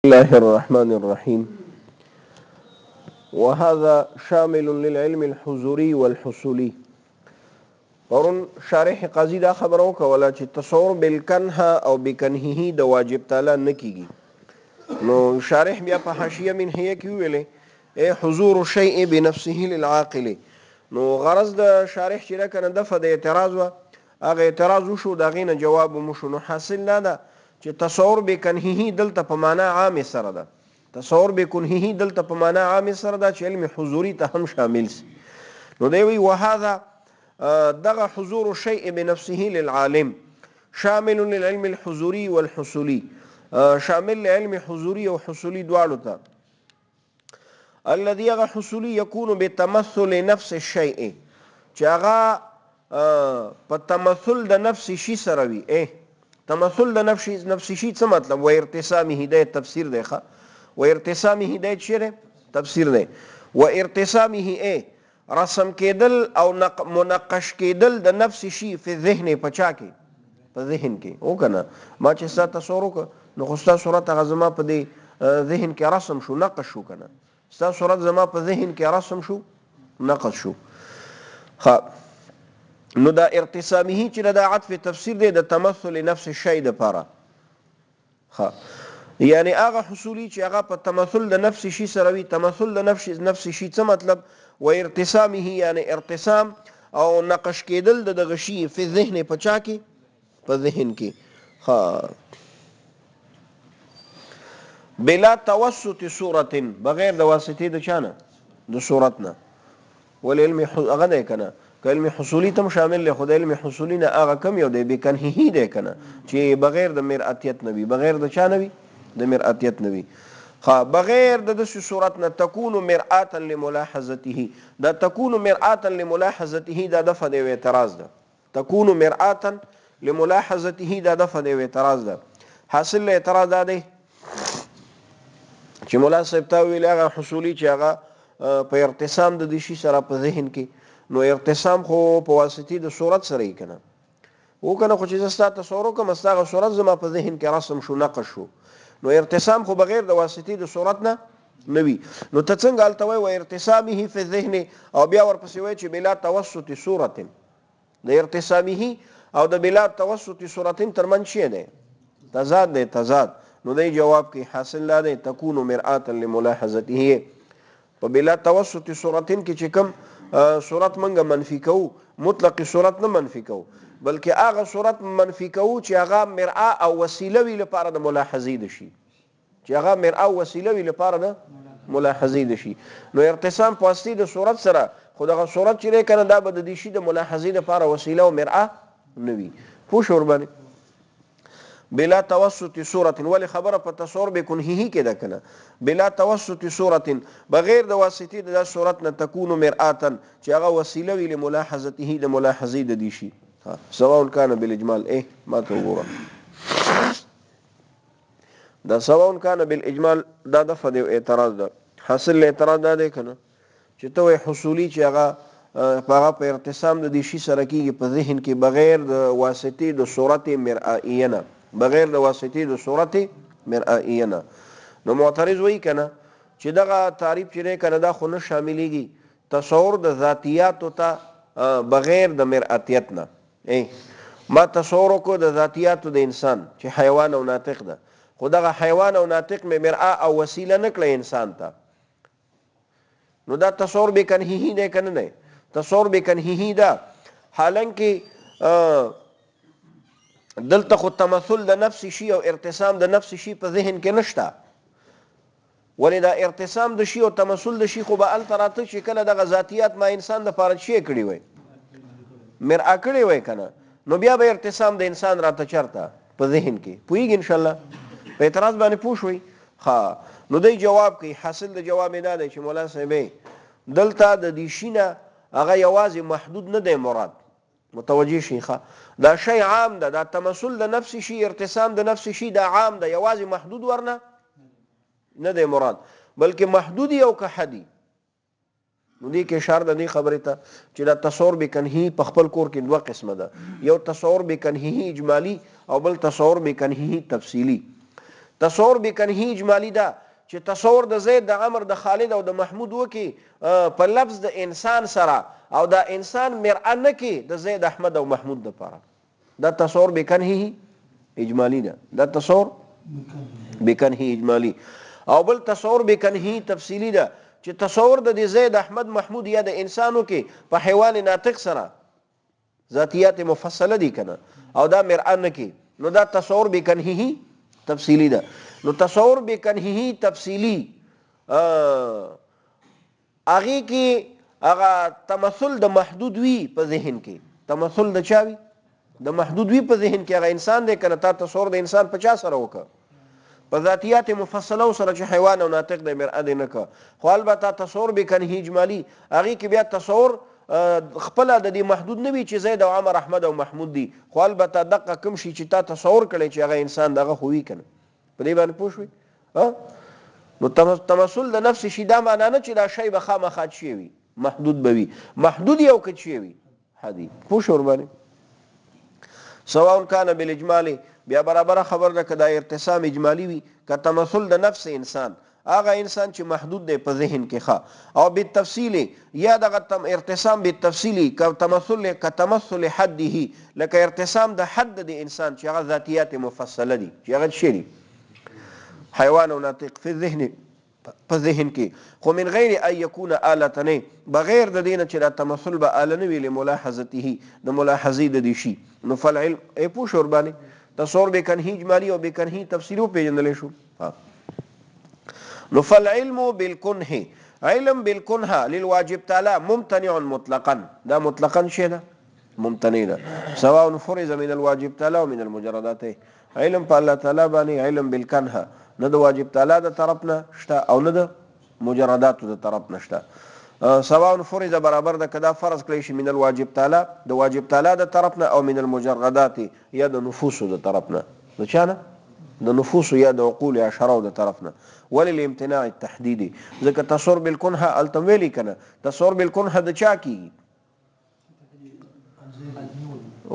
الله الرحمن الرحيم. وهذا شامل للعلم الحضوري والحصولي. پرون شارح قاضي دا خبرو کوله چې تصور بالکنه او بکنهه د واجب تعالی نه کیږي. نو شارح بیا په حاشیه منهیه کې ویلې حضور الشيء بنفسه للعاقل. نو غرض د شارح چې کنه دفه د اعتراض و هغه اعتراض وشو دا غینه جواب مشو. نو حاصل نه ده چې تصور بکنهه دلته په معنا عام سره ده. تصور بکنهه دلته په معنا عام سره ده چې علم حضوري ته هم شامل سي. نو دی وی وهذا دغه حضور الشيء بنفسه للعالم شامل للعلم الحضوري والحصولي، شامل لعلم حضوري او حصولي دواړو ته. الذي هغه حصولي يكون بتمثل نفس الشيء چې هغه په تمثل د نفس شي سره وي. تمثل د نفس شي څه مطلب؟ و ارتسامه د تفسیر دی ښه. و ارتسامه د چیرې تفسیر دی. و ارتسامه رسم کېدل او منقش کېدل د نفس شي په ذهن په چا کې په ذهن کې او کنه ما چې ستا تصور وکړه نو خو ستا صورت هغه زما په دې ذهن کې رسم شو نقش شو کنه ستا صورت زما په ذهن کې رسم شو نقش شو. نو دا ارتسامه چې دا عطف تفسیر دی د تمثل نفس الشيء د پاره. یعنی هغه حصولي چې هغه په تمثل د نفس شي سره وي. تمثل د نفس شي څه مطلب؟ و ارتسامه یعنی ارتسام او نقش کېدل د دغه شي په ذهن په چا کې په ذهن کې. بلا توسط صورت بغیر د واسطې د چانه د صورت نه. ولعلم هغه دی کنه که علم حصولی تم شامل له خدای علم حصولی نه هغه کم یو دی بکنهی دی کنه چې بغیر د مرئتیت نبی بغیر د چا نبی د مرئتیت نبی بغیر د صورت نه تكون مرآتا لملاحظته. دا تكون مرآتا لملاحظته دا دفع دی اعتراض ده. تكون مرآتا لملاحظته دا دفع دی اعتراض ده. حاصل له اعتراض ده دی چې مولا صاحب ته ویل هغه حصولی چې هغه په ارتسام د دې شي سره په ذهن کې. نو ارتسام خو په واسطه د صورت سره یې کنه او کنه خو چې زستا تصور کوم استغه صورت زما په ذهن کې رسم شو نقش شو. نو ارتسام خو بغیر د واسطه د صورت نه نوي. نو ته څنګه التوي و ارتسامه فی الذهن او بیا ورپسې وای چې بلا توسط صورت د ارتسامه او د بلا توسط صورت ترمن شي دی تضاد دی تضاد. نو دی جواب کې حاصل لا دی تكون مرآتا لملاحظته. په بلا توسط صورتین کې چې کوم صورت منګه منفی کوو مطلق صورت نه منفی کوو بلکې هغه صورت منفی کوو چې هغه مرآه او وسیله وی لپاره د ملاحظې د شي چې هغه مرآه او وسیله وی لپاره د ملاحظې د شي. نو ارتسام په واسطه د صورت سره خو دغه صورت چې کنه دا به د شي د ملاحظې لپاره وسیله او مرآه نه وي. پوه شو ورباندې بلا توسط صورت ولی خبره په تصور بکنهه کې ده کنه بلا توسط صورت بغیر د واسطې د صورت نه تكون مرآتا چې هغه وسیله وی لملاحظته د ملاحظې د دي شي. سواء كان بالاجمال ما تقول دا سواء كان بالاجمال دا دفع د اعتراض ده. حاصل اعتراض ده کنه چې ته حصولی چې هغه په ارتسام د دي شي سره کېږي په ذهن کې بغیر د واسطې د صورت مرئیه نه بغیر د واسطې د صورت مرئیه نه. نو معترض وایي کنه چې دغه تعریف چې کنه دا خو نه شاملېږي تصور د ذاتیات ته بغیر د مرئیت نه. ما تصور کو د ذاتیات د انسان چې حیوان او ناطق ده خو دغه حیوان او ناطق مې مرآه او وسیله نه کړه انسان ته. نو دا تصور بکنهی دی کنه نه تصور بکنهی ده. حالانکه دلته خو تمثل د نفس شي او ارتسام د نفس شي په ذهن کې نشته. ولی دا ارتسام د شي او تمثل د شي خو به التراته چې کله د ذاتیات ما انسان د پاره شي کړی وای مرآه کړی وای کنه نو بیا به ارتسام د انسان راته چرته په ذهن کې پویږي ان شاء الله په اعتراض باندې پوښوي. نو دی جواب کوي حاصل د جواب نه دی چې مولا صاحب دلته د دې شینه هغه یوازې محدود نه دی مراد متوجه شي. دا شی عام ده دا تمثل د نفس شي ارتسام د نفس شي دا عام ده یوازې محدود ورنه نه دی مراد بلکې محدود یو که حدی. نو دې کې اشاره د دې خبرې ته چې دا تصور بکنهی په خپل کور کې دوه قسمه ده. یو تصور بکنهی اجمالی او بل تصور بکنهی تفصیلی. تصور بکنهی اجمالی ده چې تصور د زید د عمر د خالد او د محمود وکي په لفظ د انسان سره او دا انسان مرعه نه کې د زید احمد او محمود لپاره دا تصور بکنهی اجمالی ده دا تصور بکنهی اجمالی او بل تصور بکنهی تفصیلی ده چې تصور د زید احمد محمود یا د انسانو کې په حیوان ناطق سره ذاتیات مفصله دي کنه او دا مرعه نه کې نو دا تصور بکنهی تفصیلی ده نو تصور بکنهی تفصیلی هغه کې هغه تمثل د محدود وی په ذهن کې تمثل د چاوي د محدود وی په ذهن کې هغه انسان دی کنه تا تصور د انسان 50 سره وکړه په ذاتیات مفصله سره چې حیوان او ناطق د مرأه دی نه ک خو البته تصور بکنهی اجمالی هغه کې بیا تصور خپل د دې محدود نه وي چې زید او عمر احمد او محمود دي خو البته دقه کوم شي چې تا تصور کړي چې هغه انسان دغه خوې کنه په دې باندې پوه شوي نو تمثل د نفس شي دا معنا نه چې دا شی به خامخا شي وي محدود به وي محدود یو که شي وي حدی پوه شو باندې سواء كان بالاجمال بیا برابر خبر ده کدا ارتسام اجمالی وي که تمثل د نفس انسان هغه انسان چې محدود دی په ذهن کې ښه او بالتفصیل یا دغه ارتسام بالتفصیل که تمثل حده لکه ارتسام د حد د انسان چې هغه ذاتیات مفصله دي چې هغه شي حیوان او ناطق په ذهن په ذهن کې خو من غیر ان یکون آلة نه بغیر د دینه چې دا تمثل به آله نه وي لملاحظته د ملاحظې د دي شي نو فالعلم ای پوه شو باندې تصور بکنهی اجمالی او بکنهی تفصیلی پیژندل شو نو فالعلم بالکنه علم بالکنه للواجب تعالی ممتنع مطلقا دا مطلقا شی ده ممتنع ده سواء فرض من الواجب تعالی او من المجردات علم په الله تعالی باندې علم بالکنه نه د واجب تعالی د طرف نه شته او نه د مجردات د طرف نه شته سواء فرض برابر د کدا فرض کړی شي من الواجب تعالی د واجب تعالی د طرف نه او من المجردات یا د نفوس د طرف نه د چانه د نفوس یا د عقول اشراو د طرف نه وللامتناع التحديدي ځکه تصور بالکنه التمویلی کنه تصور بالکنه د چا کی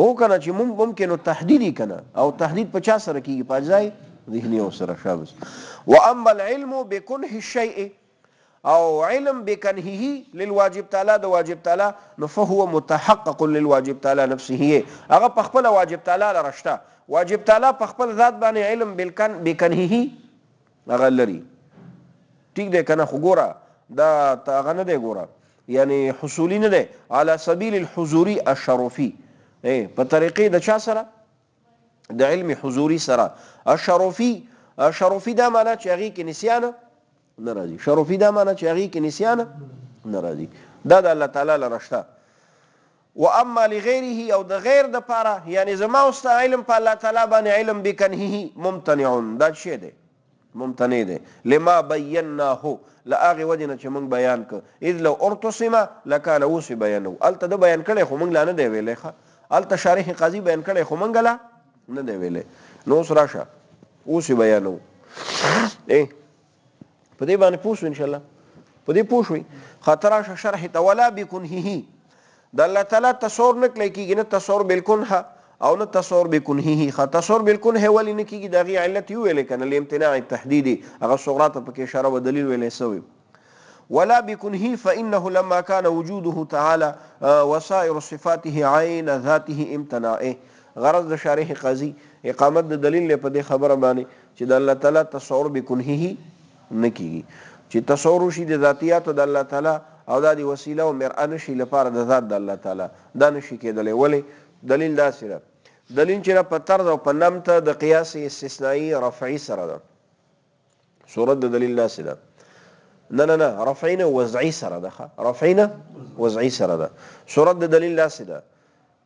او کنه چې ممکن تحديدي کنه او تحديد 50 سره کیږي په ځای ذهني او سره شابس واما العلم بكنه الشيء او علم بکنهه للواجب تعالی د واجب تعالی نو فهو متحقق للواجب تعالی نفسه هغه په خپل واجب تعالی لرشته واجب تعالی په خپل ذات باندې علم بکنهه هغه لري ټیک ده کنه خو ګوره دا هغه نه دی ګوره یعنی حصولی نه دی على سبيل الحضوري الشرفي په طریقې د چا سره د علم حضوري سره الشرفي دا معنی چې هغه کې نسیان ناراضي شرفي دا معنی چې هغه کې نسیان ناراضي دا د الله تعالی لرشته واما لغيره او د غیر د پاره یعنی زما واست علم په الله تعالی باندې علم بکنه ممتنع دا شی دی ممتنع دی لما بیناه لاغه وجنه چې موږ بیان ک اذ لو ارتسم لكان اوس بیانو الته د بیان کړي خو موږ لانه دی ویلې ښه الته شارح قاضي بیان کړي خو موږ لا نه دی ویلې نو سره راشه اوس بیانو په دې باندې پوښ ان شاء الله په دې پوښوي خاطر شرح تولا بکنه د الله تعالی تصور نه کړی کیږي نه تصور بالکنه او نه تصور بکنه خاطر تصور بالکنه ولی نه کیږي دغه علت یو ویل کنه الامتناع التحديدي هغه صغرات په کې اشاره او دلیل ویلې سوی ولا بکنه فانه لما كان وجوده تعالى وسائر صفاته عين ذاته امتناعه غرض د شارح قاضي اقامت د دلیل په دې خبره باندې چې د الله تعالی تصور بکنه نه کیږي چې تصور شي د ذاتیات د الله تعالی او د وسیله او مرئه نشي لپاره د ذات د الله تعالی دا نشي کېدلی ولی دلیل دا سره دلیل چې په طرز او په نمط د قیاس استثنایی رفعی سره ده صورت د دلیل دا سره نه رفعینه وضعی سره ده رفعینه وضعی سره ده صورت د دلیل دا سره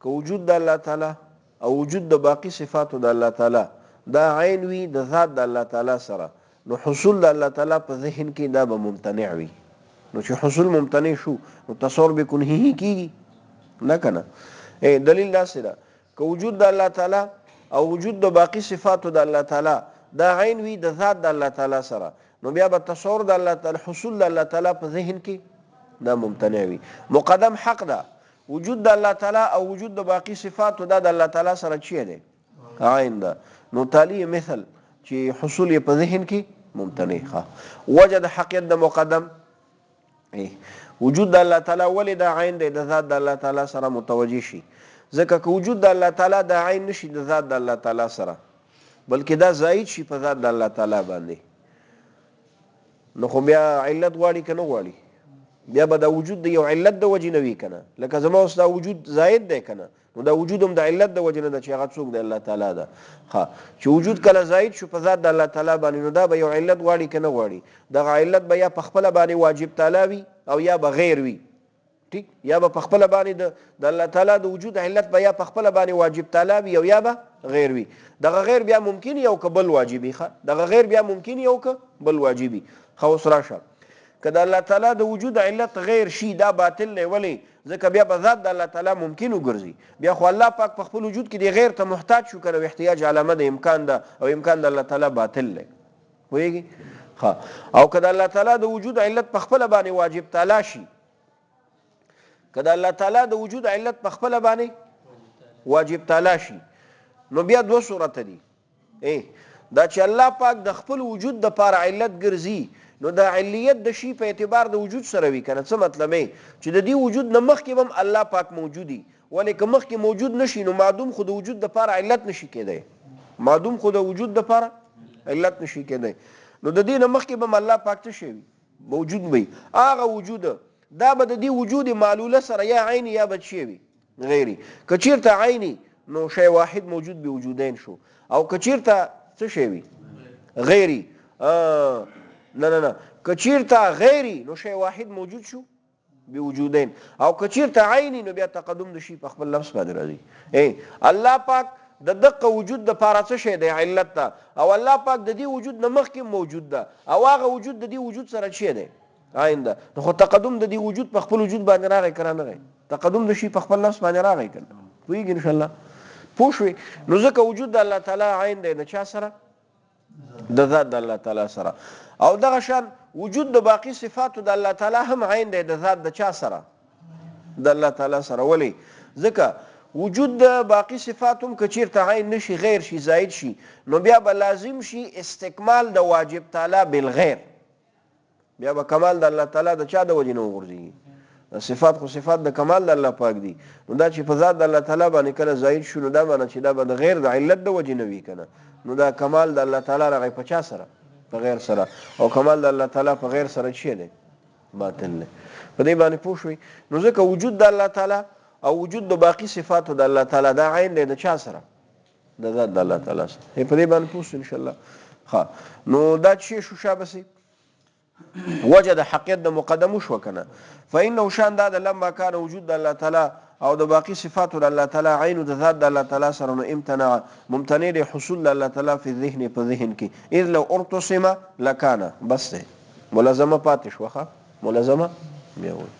که وجود د الله تعالی او وجود د باقی صفاتو د الله تعالی دا عین وی د ذات د الله تعالی سره نو حصول د الله تعالی په ذهن کې دا به ممتنع وي نو چې حصول ممتنع شو نو تصور بکنه کیږي نه کنه دلیل دا سره که وجود د الله تعالی او وجود د باقی صفاتو د الله تعالی دا عین وی د ذات د الله تعالی سره نو بیا به تصور د الله تعالی حصول د الله تعالی په ذهن کې دا ممتنع وي مقدم حق ده وجود د الله تعالی او وجود د باقی صفاتو د الله تعالی سره چی دی عین ده نو تالی مثل چې حصول یې په ذهن کې ممتنع ښه وجه د حقیقت د مقدم وجود د الله تعالی ولې د عین دی د ذات د الله تعالی سره متوجه شي ځکه که وجود د الله تعالی د عین نشي د ذات د الله تعالی سره بلکې دا زائد شي په ذات د الله تعالی باندې نو خو بیا علت غواړي که نه غواړي بیا به دا وجود د یو علت د وجې نه وي که نه لکه زما اوس دا وجود زائد دی که نه نو دا وجود هم د علت د وجې نه ده چې هغه څوک د الله تعالی ده ښه چې وجود کله زائد شو په ذات د الله تعالی باندې نو دا به یو علت غواړي که نه غواړي دغه علت به یا په خپله باندې واجب تعالی وي او یا به غیر وي ټیک یا به په خپله باندې د الله تعالی د وجود علت به یا په خپله باندې واجب تعالی وي او یا به غیر وي دغه غیر بیا ممکن یو که بل واجبي ښه دغه غیر بیا ممکن یو که بل واجبي ښه اوس راشه که د الله تعالی د وجود علت غیر شي دا باطل دی ولې ځکه بیا به ذات د الله تعالی ممکن وګرځي بیا خو الله پاک په خپل وجود کې د غیر ته محتاج شو که احتیاج علامه د امکان ده او امکان د الله تعالی باطل دی پوهېږي ښه او که د الله تعالی د وجود علت په خپله باندې واجب تعالی شي که د الله تعالی د وجود علت په خپله باندې واجب تعالی شي نو بیا دوه صورته دي دا چې الله پاک د خپل وجود دپاره علت ګرځي نو د علیت د شي په اعتبار د وجود سره وي که نه څه مطلب چې د دې وجود نه مخکې هم الله پاک موجودي ولې که مخکې موجود نشي نو معدوم خو د وجود دپاره علت نشي کېدی معدوم خو د وجود دپاره علت نشي کېدی نو د دې نه مخکې به هم الله پاک څه شی وي موجود وي هغه وجود دا به د دې وجود معلوله سره یا عیني یا به څه وي غیري که چېرته عیني نو شی واحد موجود بوجودین شو او که چېرته څه شی وي غیري نه که چېرته غیري نو شی واحد موجود شو بوجودین او که چېرته عیني نو بیا تقدم د شي په خپل لفظ باندې راځي الله پاک د دقه وجود دپاره څه شی دی علت ده او الله پاک د دې وجود نه مخکې موجود ده او هغه وجود د دې وجود سره څه دی عین ده نو خو تقدم د دې وجود په خپل وجود باندې راغی که نه راغی تقدم د شي په خپل لفظ باندې راغی که نه پوهېږي انشاءالله پوه شوې نو ځکه وجود د الله تعالی عین دی د چا سره د ذات د الله تعالی سره او دغه شان وجود د باقی صفاتو د الله تعالی هم عین دی د ذات د چا سره د الله تعالی سره ولې ځکه وجود د باقی صفات هم که چېرته عین نشي غیر شي زائد شي نو بیا به لازم شي استکمال د واجب تعالی بالغیر بیا به کمال د الله تعالی د چا د وجې نه وغورځېږي صفات خو صفات د کمال د الله پاک دي نو دا چې په ذات د الله تعالی باندې کله زائد شو نو دا معنی چې دا به د غیر د علت د وجې نه وي که نه نو دا کمال د الله تعالی راغی په چا سره په غیر سره او کمال د الله تعالی په غیر سره څه دی باطل دی په دې باندې پوه شوئ نو ځکه وجود د الله تعالی او وجود د باقی صفاتو د الله تعالی دا عین دی د چا سره د ذات د الله تعالی سره په دې باندې پوه شو انشاءالله ښه نو دا چې شو شابسي وجه د حقیقت د مقدمو شو کنه فإنه شان دا لما كان وجود د الله تعالی او د باقی صفاتو د الله تعالی عین د ذات د الله تعالی سره نو امتناع ممتنع د حصول د الله تعالی په ذهن په ذهن کې اذ لو ارتسم لكان بس ملازمه پاتې شوخه ملازمه بیا وایي